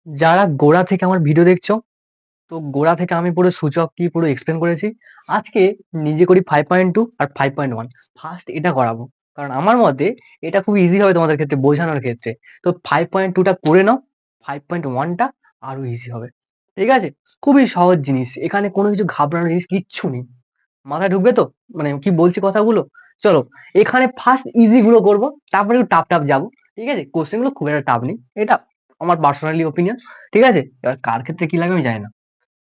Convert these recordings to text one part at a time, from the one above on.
যারা গোড়া থেকে আমার ভিডিও দেখছো, তো গোড়া থেকে আমি পুরো সূচক কি পুরো এক্সপ্লেন করেছি। আজকে নিজে করি 5.2 আর 5.1। ফার্স্ট এটা করাবো, কারণ আমার মতে এটা খুব ইজি হবে তোমাদের ক্ষেত্রে বোঝানোর ক্ষেত্রে। তো 5.2টা করে নাও, 5.1টা আরো ইজি হবে। ঠিক আছে? খুবই সহজ জিনিস, এখানে কোনো কিছু ঘাবড়ানোর জিনিস কিচ্ছু নেই। মাথায় ঢুকবে তো, মানে কি বলছি কথাগুলো? চলো, এখানে ফার্স্ট ইজি গুলো করবো, তারপরে একটু টাফ টাফ যাবো। ঠিক আছে? কোশ্চেন গুলো খুব একটা টাফ নেই, এটা আমার পার্সোনালি ওপিনিয়ন। ঠিক আছে? এবার কার ক্ষেত্রে কি লাগে আমি জানি না।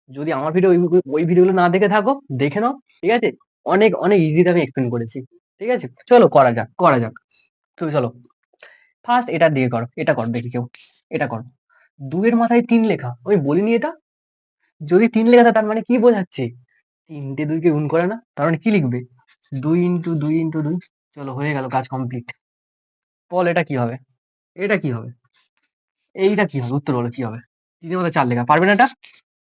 যদি আমার ভিডিও ওই ভিডিওগুলো না দেখে থাকো, দেখে নাও। ঠিক আছে? অনেক অনেক ইজিতে আমি এক্সপ্লেন করেছি। ঠিক আছে? চলো করা যাক, করা যাক। তো চলো, ফার্স্ট এটা দিয়ে করো, এটা করো দেখি কেউ। এটা করো। 2 এর মাথায় 3 লেখা, আমি বলিনি এটা? যদি 3 লেখা থাকে তার মানে কি বোঝাচ্ছে? 3টে 2 কে গুণ করে না, তার মানে কি লিখবে? 2 ইন্টু 2 ইন্টু 2। চলো, হয়ে গেল, কাজ কমপ্লিট। বল এটা কি হবে? এটা কি হবে? এইটা কি হবে? উত্তর বলো কি হবে? 3 এর মাথায় 4 লেখা, পারবে না এটা?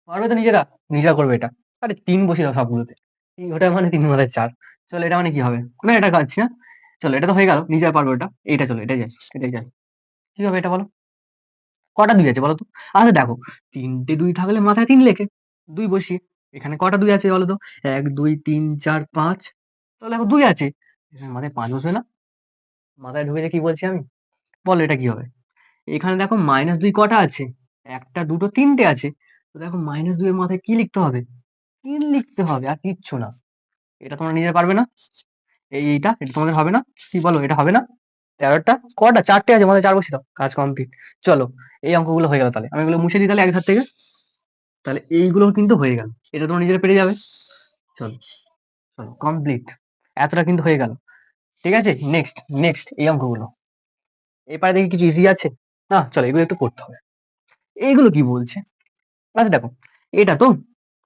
পারবে তো নিজেরা? নিজেরা করবে এটা। আরে 3 বসিয়ে দাও সবগুলোতে। ওটা মানে 3 এর মাথায় 4। চলো, এটা মানে কি হবে? না, এটা কাটছি না। চলো, এটা তো হয়ে গেল, নিজেরা পারবে ওটা। এইটা চলো, এটাই যাই, এটাই যাই। কি হবে এটা বলো? কটা 2 আছে বলো তো? আচ্ছা দেখো, 3টে 2 থাকলে মাথায় 3 লেখে। 2 বসিয়ে। এখানে কটা 2 আছে বলো তো? 1, 2, 3, 4, 5। তাহলে এখন 2 আছে। এখানে মাথায় 5 বসবে না? মাথায় ঢুকেছে কি বলছি আমি? বলো এটা কি হবে? এখানে দেখো -2 কটা আছে? 1টা, 2টো, 3টে আছে। তো দেখো -2 এর মাথায় কি লিখতে হবে? 3 লিখতে হবে, আর কিচ্ছু না। এটা তোমরা নিজেরা পারবে না? এইটা এটা তোমাদের হবে না? কি বলো, এটা হবে না? 13টা কটা? 4টে আছে, মাথায় 4 বসিয়ে দাও, কাজ কমপ্লিট। চলো, এই অঙ্কগুলো হয়ে গেল। তাহলে আমি এগুলো মুছে দিই তাহলে এক ধার থেকে। তাহলে এইগুলো কিন্তু হয়ে গেল, এটা তোমরা নিজেরা পেরে যাবে। চলো, চলো কমপ্লিট। এতটা কিন্তু হয়ে গেল। ঠিক আছে? নেক্সট, নেক্সট এই অঙ্কগুলো। এবারে দেখি কিছু ইজি আছে। না, চলো এগুলো একটু করতে হবে। এইগুলো কি বলছে? আচ্ছা দেখো, এটা তো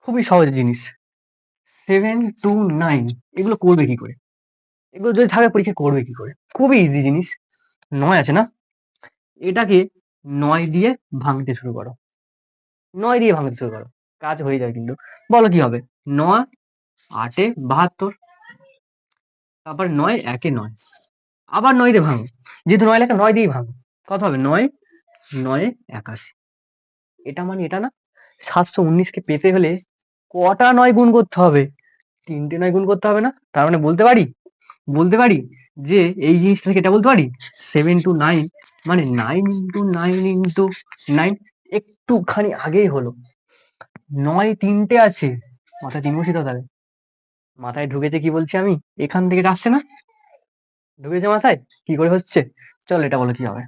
খুবই সহজ জিনিস। 7 to 9 এগুলো করবে কি করে? এগুলো যদি থাকে পরীক্ষায় করবে কি করে? খুবই ইজি জিনিস। 9 আছে না? এটাকে 9 দিয়ে ভাঙতে শুরু করো। 9 দিয়ে ভাঙতে শুরু করো। কাজ হয়ে যাবে কিন্তু। বলো কি হবে? 9 8 এ 72। তারপর 9 1 এ 9। আবার 9 দিয়ে ভাঙো। যেহেতু 9 লেখা, 9 দিয়েই ভাঙো। কত হবে? 9 9 এ 81। এটা মানে এটা না? 719 কে পেতে হলে কটা 9 গুণ করতে হবে? 3টে 9 গুণ করতে হবে না? তার মানে বলতে পারি যে এই জিনিসটা থেকে এটা বলতে পারি 7 to 9 মানে 9 into 9 into 9। একটুখানি আগেই হলো। 9 3টে আছে, মাথায় 3 বসিয়ে দাও তাহলে। মাথায় ঢুকেছে কি বলছি আমি? এখান থেকে এটা আসছে না? ঢুকেছে মাথায়? কি করে হচ্ছে? চলো এটা বলো কি হবে?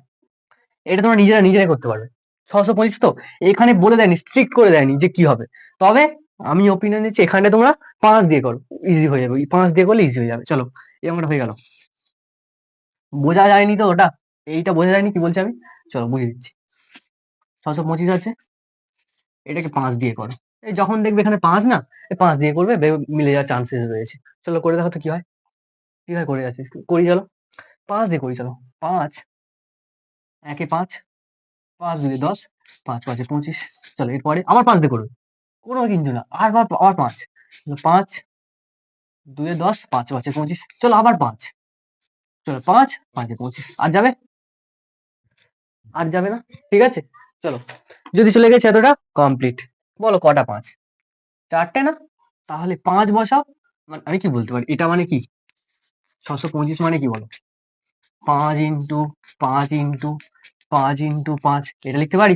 এটা তোমরা নিজেরাই করতে পারবে। 625 তো এখানে বলে দেয়নি, স্ট্রিক্ট করে দেয়নি যে কি হবে। তবে আমি ওপিনিয়ন দিচ্ছি এখানে তোমরা 5 দিয়ে করো, ইজি হয়ে যাবে। 5 দিয়ে করলে ইজি হয়ে যাবে। চলো, এই অঙ্কটা হয়ে গেল। বোঝা যায়নি তো ওটা? এইটা বোঝা যায়নি কি বলছি আমি? চলো বুঝিয়ে দিচ্ছি। 625 আছে, এটাকে 5 দিয়ে করো। এই যখন দেখবে এখানে 5 না, 5 দিয়ে করবে, মিলে যাওয়ার চান্সেস রয়েছে। চলো করে দেখো তো কি হয়। কি হয় করে যাচ্ছিস, করি চলো। 5 দিয়ে করি চলো। 5 1 এ 5, 5 2 এ 10, 5 5 এ 25। চলো এরপরে আবার 5 দিয়ে করবে। কোনো কিন্তু না, আবার 5। 5 2 এ 10, 5 5 এ 25। চলো আবার 5। চলো 5 5 এ 25। আর যাবে? আর যাবে না। ঠিক আছে? চলো, যদি চলে গেছে এতটা কমপ্লিট। বলো কটা 5? 4টে না? তাহলে 5 বসাও। মানে আমি কি বলতে পারি? এটা মানে কি? 625 মানে কি বলো? 5 ইন্টু 5 ইন্টু 5 ইন্টু 5। এটা লিখতে পারি?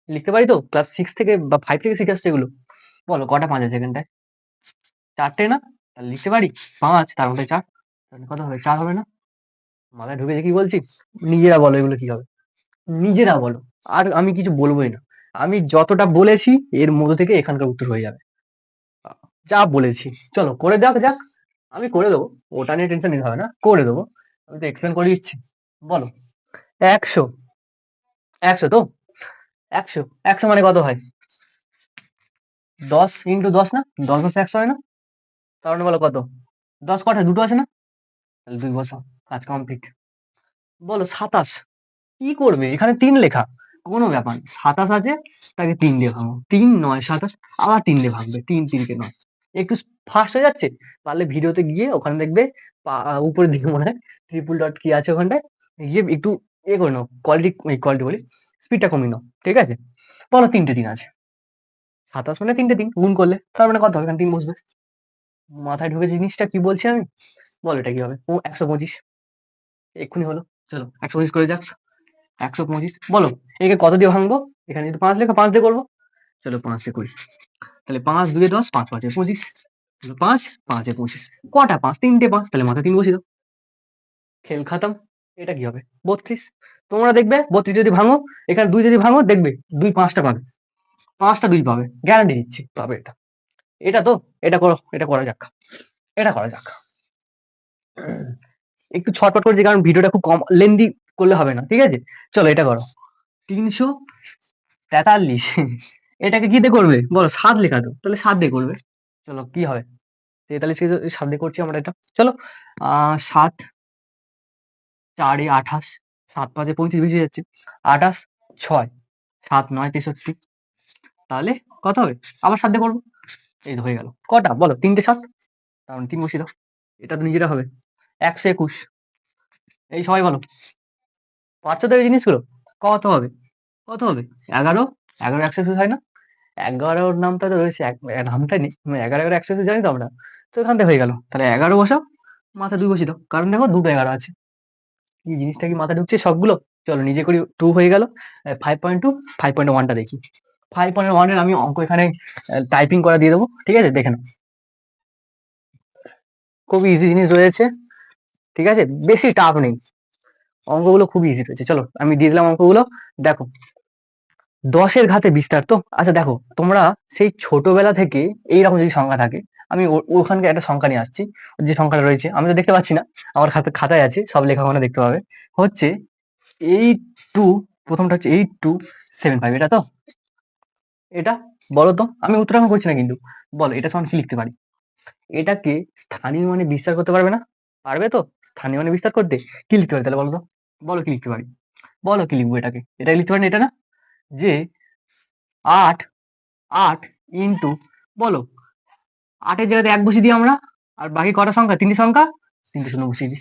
লিখতে পারি তো? ক্লাস 6 থেকে বা 5 থেকে শিখে আসছে এগুলো। বলো কটা 5 আছে এখানটায়? 4টে না? তাহলে লিখতে পারি 5 তার মধ্যে 4। তাহলে কত হবে? 4 হবে না? মাথায় ঢুকেছে কি বলছি? নিজেরা বলো এগুলো কি হবে? নিজেরা বলো। আর আমি কিছু বলবোই না। আমি যতটা বলেছি এর মধ্যে থেকে এখানকার উত্তর হয়ে যাবে। যা বলেছি। চলো করে দেওয়া যাক। আমি করে দেবো। ওটা নিয়ে টেনশন নিতে হবে না। করে দেবো। আমি তো এক্সপ্লেন করে দিচ্ছি। বলো। 100। 100 তো? 100। 100 মানে কত হয়? 10 ইন্টু 10 না? 10 10 100 হয় না? তার মানে বলো কত? 10 কটা? দুটো আছে না? তাহলে 2 বসাও। কাজ কমপ্লিট। বলো 27। কি করবে? এখানে 3 লেখা। কোনো ব্যাপার না। 27 আছে, তাকে 3 দিয়ে ভাঙো। 3 9 27, আবার 3 দিয়ে ভাঙবে। 3 3 কে 9। একটু ফাস্ট হয়ে যাচ্ছে? পারলে ভিডিওতে গিয়ে ওখানে দেখবে উপরের দিকে মনে হয় ট্রিপল ডট কি আছে ওখানটায়। গিয়ে একটু করে নাও। কোয়ালিটি বলি। স্পিডটা কমিয়ে নাও, ঠিক আছে? বলো 3টে দিন আছে। 27 মানে 3টে দিন গুণ করলে তার মানে কত হবে? এখানে 3 বসবে। মাথায় ঢুকে জিনিসটা কি বলছি আমি? বলো এটা কি হবে? 125 এক্ষুনি হলো। চলো 125 করে যাক। 125 বলো একে কত দিয়ে ভাঙবো? এখানে যদি 5 লেখো 5 দিয়ে করবো। চলো 5 দিয়ে করি। তাহলে 5 2 10, 5 5 25। 5 5 25। কটা 5? 3টে 5, তাহলে মাথায় 3 বসিয়ে দাও। খেল খাতাম। এটা কি হবে? 32। তোমরা দেখবে 32 যদি ভাঙো, এখানে 2 যদি ভাঙো দেখবে 2 5টা পাবে। 5টা 2 পাবে, গ্যারান্টি দিচ্ছি পাবে এটা। এটা তো, এটা করো, এটা করা যাক। এটা করা যাক। একটু ছটফট করছি কারণ ভিডিওটা খুব কম লেন্দি করলে হবে না, ঠিক আছে? চলো এটা করো। 343। এটাকে কি দিয়ে করবে? বলো 7 লেখা তো, তাহলে 7 দিয়ে করবে। চলো কি হবে? 43 কে 7 দিয়ে করছি আমরা এটা। চলো 7 4 এ 28, 7 5 এ 35 বেশি যাচ্ছে। 28 6 7 9 63। তাহলে কত হবে? আবার 7 দিয়ে করবো। এই তো হয়ে গেল। কটা? বলো 3টে 7, তার মানে 3 বসিয়ে দাও। এটা তো নিজেরা হবে। 121। এই সবাই বলো। পারছো তো এই জিনিসগুলো? কত হবে? কত হবে? 11, 11 121 হয় না? 11 র নামটা তো রয়েছে, নামটা নেই। 11 11 121 জানি তো আমরা। তো এখান থেকে হয়ে গেল। তাহলে 11 বসাও, মাথায় 2 বসিয়ে দাও। কারণ দেখো দুটো 11 আছে। কি জিনিসটা কি মাথায় ঢুকছে সবগুলো? চলো নিজে করি। 2 হয়ে গেল। 5.2, 5.1 টা দেখি। 5.1 এর আমি অঙ্ক এখানে টাইপিং করা দিয়ে দেবো, ঠিক আছে? দেখে নাও। খুবই ইজি জিনিস রয়েছে, ঠিক আছে? বেশি টাফ নেই। অঙ্কগুলো খুবই ইজি রয়েছে। চলো আমি দিয়ে দিলাম অঙ্কগুলো। দেখো 10 এর ঘাতে বিস্তার তো। আচ্ছা দেখো তোমরা সেই ছোটবেলা থেকে এইরকম যদি সংখ্যা থাকে, আমি ওখানকে একটা সংখ্যা নিয়ে আসছি। যে সংখ্যাটা রয়েছে আমি তো দেখতে পাচ্ছি না, আমার খাতায় আছে, সব লেখা ওখানে দেখতে পাবে। হচ্ছে 82, প্রথমটা হচ্ছে 8275, এটা তো? এটা বলো তো, আমি উত্তর এখন করছি না কিন্তু। বলো এটা সমান কি লিখতে পারি? এটাকে স্থানীয় মানে বিস্তার করতে পারবে না? পারবে তো স্থানীয় মানে বিস্তার করতে? কি লিখতে পারি তাহলে বলো তো? বলো কি লিখতে পারি? বলো কি লিখবো এটাকে? এটা লিখতে পারি না, এটা না? যে 8 8 ইন্টু, বলো 8 এর জায়গাতে 1 বসিয়ে দিই আমরা। আর বাকি কটা সংখ্যা? 3টে সংখ্যা, 3টে শূন্য বসিয়ে দিই।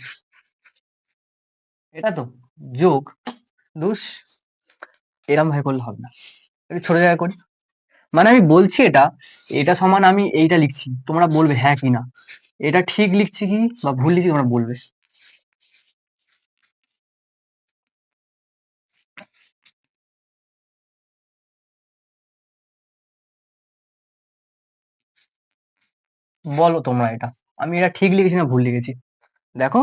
এটা তো যোগ দুস, এরম ভাবে করলে হবে না, একটু ছোট জায়গা করি। মানে আমি বলছি এটা, এটা সমান আমি এইটা লিখছি, তোমরা বলবে হ্যাঁ কি না, এটা ঠিক লিখছি কি বা ভুল লিখছি তোমরা বলবে। বলো তোমরা এটা, আমি এটা ঠিক লিখেছি না ভুল লিখেছি? দেখো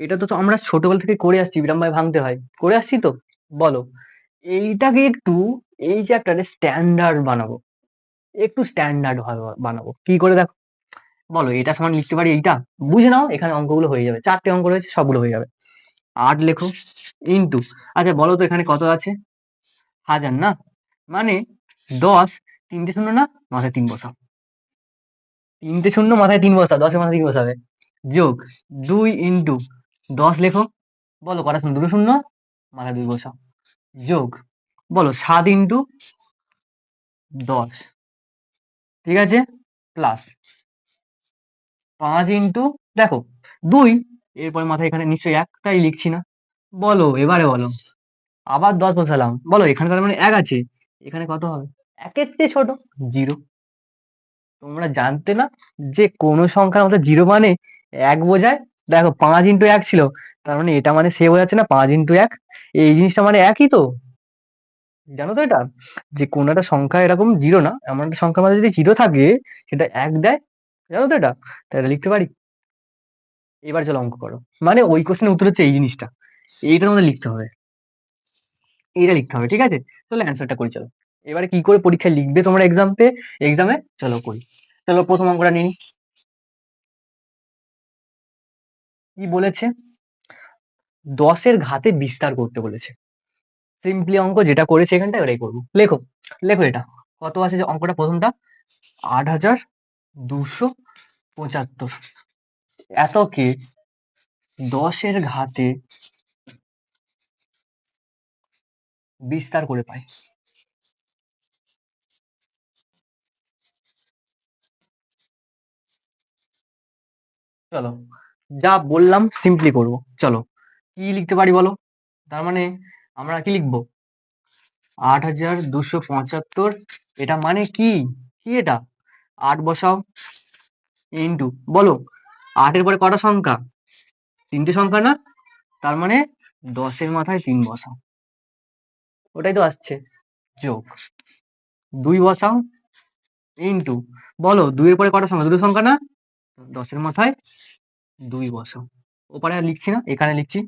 এটা তো আমরা ছোটবেলা থেকে করে আসছি, বিরাম ভাই ভাঙতে হয়, করে আসছি তো। বলো এইটাকে একটু, এই যে একটা স্ট্যান্ডার্ড বানাবো, একটু স্ট্যান্ডার্ড ভাবে বানাবো। কি করে দেখো? বলো এটা সমান লিখতে পারি এইটা, বুঝে নাও এখানে অঙ্কগুলো হয়ে যাবে। 4টে অঙ্ক রয়েছে, সবগুলো হয়ে যাবে। 8 লেখো ইন্টু, আচ্ছা বলো তো এখানে কত আছে? 1000 না? মানে 10, 3টে শূন্য না, মাথায় 3 বসাও। 3টে শূন্য মাথায় 3 বসাও, 10 এর মাথায় 3 বসাবে। যোগ 2 ইন্টু 10 লেখো। বলো কটা শূন্য? দুটো শূন্য, মাথায় 2 বসাও। যোগ বলো 7 ইন্টু 10, ঠিক আছে? প্লাস 5 ইন্টু, দেখো 2, এরপরে মাথায় এখানে নিশ্চয়ই 1, তাই লিখছি না। বলো এবারে বলো, আবার 10 বসালাম। বলো এখানে তার মানে 1 আছে, এখানে কত হবে? 1 এর চেয়ে ছোট, 0। তোমরা জানতে না যে কোন সংখ্যার মধ্যে 0 মানে 1 বোঝায়? দেখো 5 ইন্টু 1 ছিল, তার মানে এটা মানে সে বোঝাচ্ছে না 5 ইন্টু 1, এই জিনিসটা মানে একই তো। জানো তো এটা, যে কোন একটা সংখ্যা এরকম 0 না, এমন একটা সংখ্যার মধ্যে যদি 0 থাকে সেটা 1 দেয়। জানো তো এটা? তাই এটা লিখতে পারি। এবার চলো অঙ্ক করো। মানে ওই কোশ্চেনের উত্তর হচ্ছে এই জিনিসটা, এইটার মধ্যে লিখতে হবে, এইটা লিখতে হবে, ঠিক আছে? চলো অ্যান্সারটা করি চলো। এবারে কি করে পরীক্ষায় লিখবে তোমরা এক্সামে চলো করি। চলো প্রথম অঙ্কটা নিই। কি বলেছে? 10 এর ঘাতে বিস্তার করতে বলেছে। সিম্পলি অঙ্ক যেটা করেছে এখানটা ওটাই করবো। লেখো, লেখো এটা কত আছে যে অঙ্কটা প্রথমটা? 8275 এতকে 10 এর ঘাতে বিস্তার করে পাই। চলো যা বললাম সিম্পলি করবো। চলো কি লিখতে পারি বলো? তার মানে আমরা কি লিখবো? 8,275, এটা মানে কি? কি এটা? 8 বসাও, ইন্টু, বলো 8 এর পরে কটা সংখ্যা? 3টে সংখ্যা না? তার মানে 10 এর মাথায় 3 বসাও, ওটাই তো আসছে। যোগ 2 বসাও, ইন্টু, বলো 2 এর পরে কটা সংখ্যা? 2টো সংখ্যা না? 10 এর মাথায় 2 বসাও। ওপারে আর লিখছি না, এখানে লিখছি।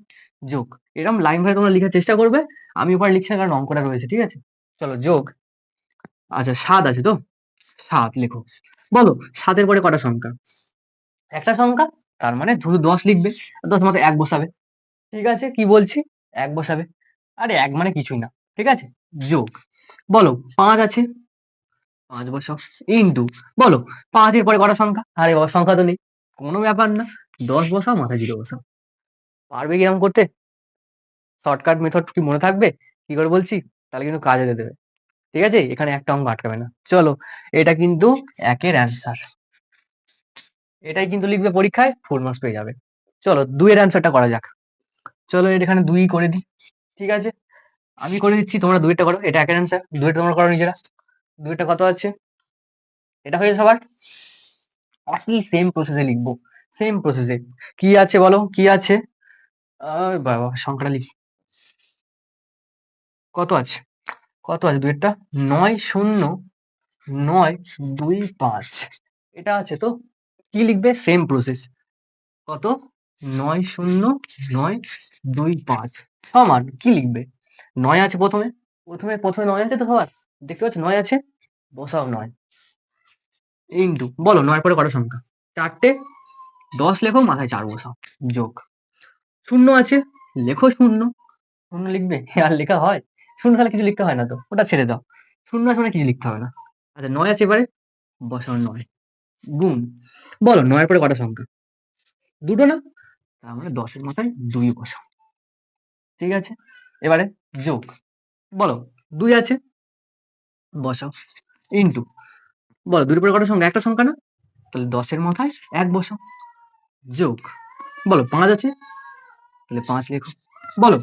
যোগ, এরকম লাইন ভাবে তোমরা লিখার চেষ্টা করবে। আমি ওপারে লিখছি না কারণ অঙ্কটা রয়েছে, ঠিক আছে? চলো যোগ। আচ্ছা 7 আছে তো, 7 লেখো। বলো 7 এর পরে কটা সংখ্যা? একটা সংখ্যা, তার মানে শুধু 10 লিখবে, 10 মাথায় 1 বসাবে। ঠিক আছে, কি বলছি? 1 বসাবে। আরে 1 মানে কিছুই না, ঠিক আছে? যোগ, বলো 5 আছে, 5 বসাও, ইন্টু, বলো 5 এর পরে কটা সংখ্যা? আরে বাবা সংখ্যা তো নেই, কোনো ব্যাপার না, 10 বসাও, মাথায় 0 বসাও। পারবে কি এরকম করতে? শর্টকাট মেথড কি মনে থাকবে কি করে বলছি? তাহলে কিন্তু কাজে দিয়ে দেবে, ঠিক আছে? এখানে একটা অঙ্ক আটকাবে না। চলো, এটা কিন্তু 1 এর অ্যান্সার, এটাই কিন্তু লিখবে পরীক্ষায়, 4 মার্কস পেয়ে যাবে। চলো 2 এর অ্যান্সারটা করা যাক। চলো এখানে 2 করে দিই, ঠিক আছে? আমি করে দিচ্ছি, তোমরা 2 এরটা করো, এটা 1 এর অ্যান্সার, 2 এরটা তোমরা করো নিজেরা। 2 এরটা কত আছে? এটা হয়ে সবার একই সেম প্রসেসে লিখবো, সেম প্রসেসে। কি আছে বলো, কি আছে? বাবা সংখ্যাটা লিখি, কত আছে? কত আছে 2 এরটা? 9,0,9,2,5, এটা আছে তো। কি লিখবে? Same process. কত? 9,0,9,2,5 সমান কি লিখবে? 9 আছে প্রথমে, প্রথমে 9 আছে তো সবার, দেখতে পাচ্ছ 9 আছে, বসাও 9, ইন্টু, বলো 9 পরে কটা সংখ্যা? 4টে, 10 লেখো, মাথায় 4 বসাও। যোগ, 0 আছে, লেখো 0, 0 লিখবে? আর লেখা হয়? 0 তাহলে কিছু লিখতে হয় না তো, ওটা ছেড়ে দাও। 0 আছে মানে কিছু লিখতে হবে না। আচ্ছা 9 আছে, এবারে বসাও 9, গুণ, বলো 9 এর পরে কটা সংখ্যা? 2টো না? তার মানে 10 এর মাথায় 2 বসাও, ঠিক আছে? এবারে যোগ, বলো 2 আছে, বসাও, ইন্টু, বলো 2 এর পরে কটা সংখ্যা? একটা সংখ্যা না? তাহলে 10 এর মাথায় 1 বসাও। যোগ, বলো 5 আছে, তাহলে 5 লেখো। বলো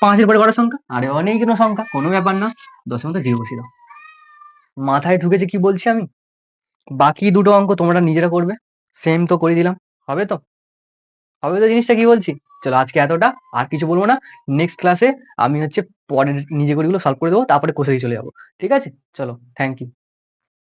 5 এর পরে কটা সংখ্যা? আরে অনেক কোনো সংখ্যা, কোনো ব্যাপার না, 10 এর মধ্যে 0 বসিয়ে দাও। মাথায় ঢুকেছে কি বলছি আমি? বাকি দুটো অঙ্ক তোমরা নিজেরা করবে, সেম তো করে দিলাম, হবে তো? হবে তো জিনিসটা, কি বলছি? চলো আজকে এতটা, আর কিছু বলবো না। নেক্সট ক্লাসে আমি হচ্ছে পরের নিজে করে গুলো সলভ করে দেবো, তারপরে কোষে চলে যাবো, ঠিক আছে? চলো, থ্যাংক ইউ।